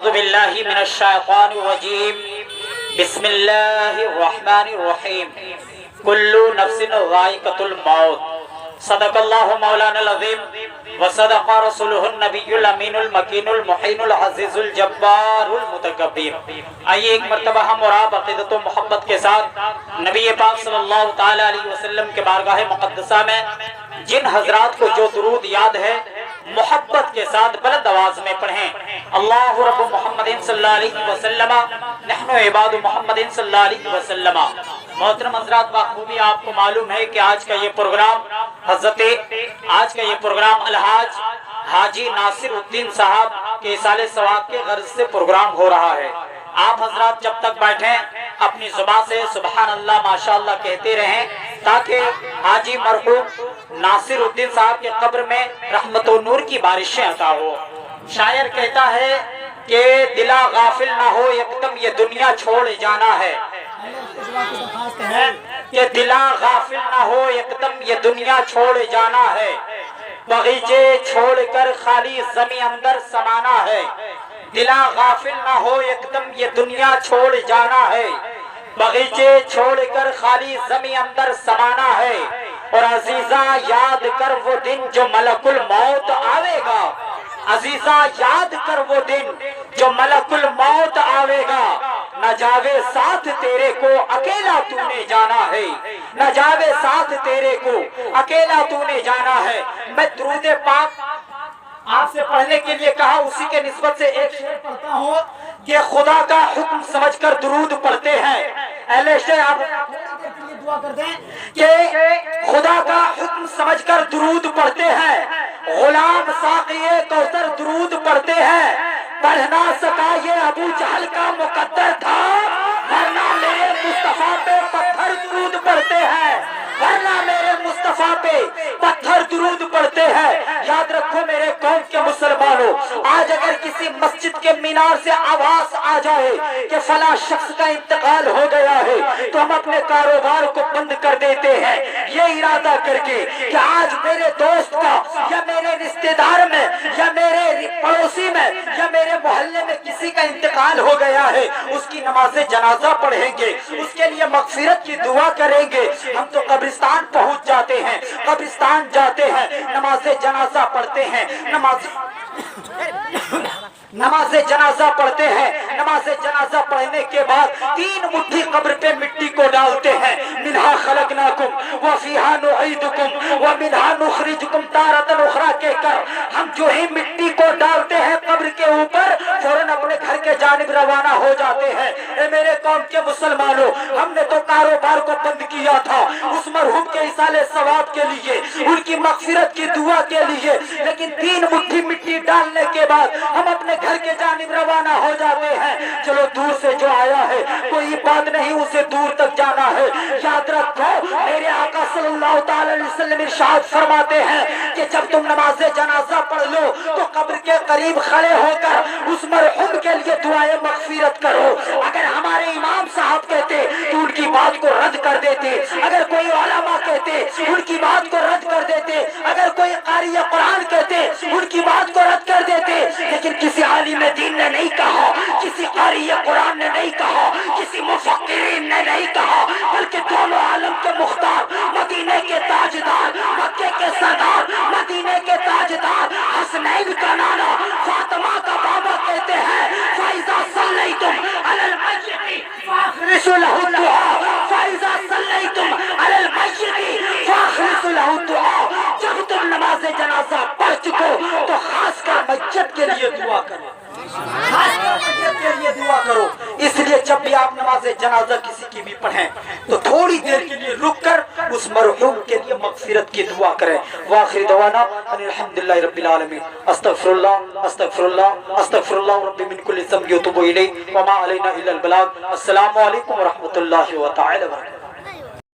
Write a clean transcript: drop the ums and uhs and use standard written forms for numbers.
أعوذ بالله من الشيطان الرجيم بسم الله الرحمن الرحيم كل نفس ذائقة الموت صدق الله مولانا العظيم وصدق رسوله النبي الأمين المكين المحين العزيز الجبار المتکبر۔ آئیے ایک مرتبہ ہم اور آپ عقیدت و محبت کے ساتھ نبی پاک صلی اللہ تعالیٰ علیہ وسلم کے بارگاہ مقدسہ میں جن حضرات کو جو درود یاد ہے محبت کے ساتھ بلند آواز میں پڑھیں۔ اللہ رب محمد صلی اللہ علیہ وسلم نحن عباد محمد صلی اللہ علیہ وسلم۔ محترم حضرات، بخوبی آپ کو معلوم ہے کہ آج کا یہ پروگرام الحاج حاجی ناصر الدین صاحب کے اصال ثواب کے غرض سے پروگرام ہو رہا ہے۔ آپ حضرات جب تک بیٹھیں اپنی زبان سے سبحان اللہ ماشاءاللہ کہتے رہیں تاکہ حاجی مرحوم ناصر الدین صاحب کے قبر میں رحمت و نور کی بارشیں عطا ہو۔ شاعر کہتا ہے کہ دلا غافل نہ ہو یکدم یہ دنیا چھوڑ جانا ہے، کہ دلا غافل نہ ہو یکدم یہ دنیا چھوڑ جانا ہے، بغیچے چھوڑ کر خالی زمین اندر سمانا ہے۔ دلا غافل نہ ہو یکدم یہ دنیا چھوڑ جانا ہے، بغیچے چھوڑ کر خالی زمین اندر سمانا ہے، اور عزیزہ یاد کر وہ دن جو ملک الموت آوے گا، عزیزہ یاد کر وہ دن جو ملک الموت آوے گا، نہ جاوے ساتھ تیرے کو اکیلا تو نے جانا ہے، نہ جاوے ساتھ تیرے کو اکیلا تو نے جانا ہے۔ میں درود پاک آپ سے پڑھنے کے لیے کہا، اسی کے نسبت سے ایک شعر پڑھتا ہوں کہ خدا کا حکم سمجھ کر درود پڑھتے ہیں۔ اہل شعر آپ دعا کر دیں کہ خدا کا حکم سمجھ کر درود پڑھتے ہیں، غلام ساقی کوثر درود پڑھتے ہیں، پڑھ نہ سکا یہ ابو جہل کا مقدر تھا، ورنہ میرے مصطفیٰ پہ پتھر درود پڑھتے ہیں، ورنہ میرے مصطفیٰ پہ پتھر درود پڑھتے ہیں۔ یاد رکھو میرے قوم کے مسلمانوں، آج اگر کسی مسجد کے مینار سے آواز آ جائے کہ فلاں شخص کا انتقال ہو گیا ہے تو ہم اپنے کاروبار کو بند کر دیتے ہیں، یہ ارادہ کر کے کہ آج میرے دوست کا یا میرے رشتہ دار میں یا میرے پڑوسی میں یا میرے محلے میں کسی کا انتقال ہو گیا ہے، اس کی نماز جنازہ پڑھیں گے، اس کے لیے مغفرت کی دعا کریں گے۔ ہم تو قبرستان پہنچ جاتے ہیں، قبرستان جاتے ہیں، نماز جنازہ پڑھتے ہیں، نماز جنازہ پڑھتے ہیں، نماز جنازہ پڑھنے کے بعد 3 مٹھی قبر پہ مٹی کو ڈالتے ہیں، منہا خلقناکم وفیہا نعیدکم ومنہا نخرجکم تارۃ اخری کہہ کر ہم جو ہی مٹی کو ڈالتے ہیں قبر کے اوپر فوراً اپنے گھر کے جانب روانہ ہو جاتے ہیں۔ اے میرے قوم کے مسلمانوں، ہم نے تو کاروبار کو بند کیا تھا اس مرحوم کے اصال ثواب کے لیے، ان کی مغفرت کی دعا کے لیے، لیکن 3 مٹھی مٹی ڈالنے کے بعد ہم اپنے گھر کے جانب روانہ ہو جاتے ہیں۔ چلو دور سے جو آیا ہے کوئی بات نہیں، اسے دور تک جانا ہے۔ یاد رکھو میرے آقا صلی اللہ تعالی علیہ وسلم ارشاد فرماتے ہیں کہ جب تم نماز جنازہ پڑھ لو تو قبر کے قریب کھڑے ہو کر اس مرحوم کے لیے دعائے مغفرت کرو۔ اگر ہمارے امام صاحب کہتے تو ان کی بات کو رد کر دیتے، اگر کوئی علماء کہتے ان کی بات کو رد کر دیتے، اگر کوئی قاری قرآن کہتے ان کی بات کو رد کر دیتے، لیکن کسی عالم دین نے نہیں کہا، کسی قاری قرآن نے نہیں کہا، کسی مفکرین نے نہیں کہا، بلکہ دونوں عالم کے مختار، مدینے کے تاجدار، مکے کے سردار، مدینے کے تاجدار، حسنین کا نانا، فاطمہ کا بابا کہتے ہیں فَإِذَا صَلَّيْتُمْ عَلَى الْمَيِّتِ فَأَخْلِصُوا لَهُ الدُّعَاءَ، فَإِذَا صَلَّيْتُمْ عَلَى الْمَيِّتِ فَأَخْلِصُوا لَهُ الدُّعَاءَ۔ جب تم نماز جنازہ پڑھ چکو تو خاص کر میت کے لیے دعا کرو، خاص کر میت کے لیے دعا کرو۔ اس لیے جب بھی آپ نماز جنازہ کسی کی بھی پڑھیں تو تھوڑی دیر کے لیے رک کر اس مرحوم کے لیے مغفرت کی دعا کریں۔ وآخر دعوانا ان الحمدللہ رب العالمین، استغفر اللہ استغفر اللہ استغفر اللہ رب من کل ذنب واتوب الیہ وما علینا الا البلاغ۔ السلام علیکم ورحمۃ اللہ تعالی وبرکاتہ۔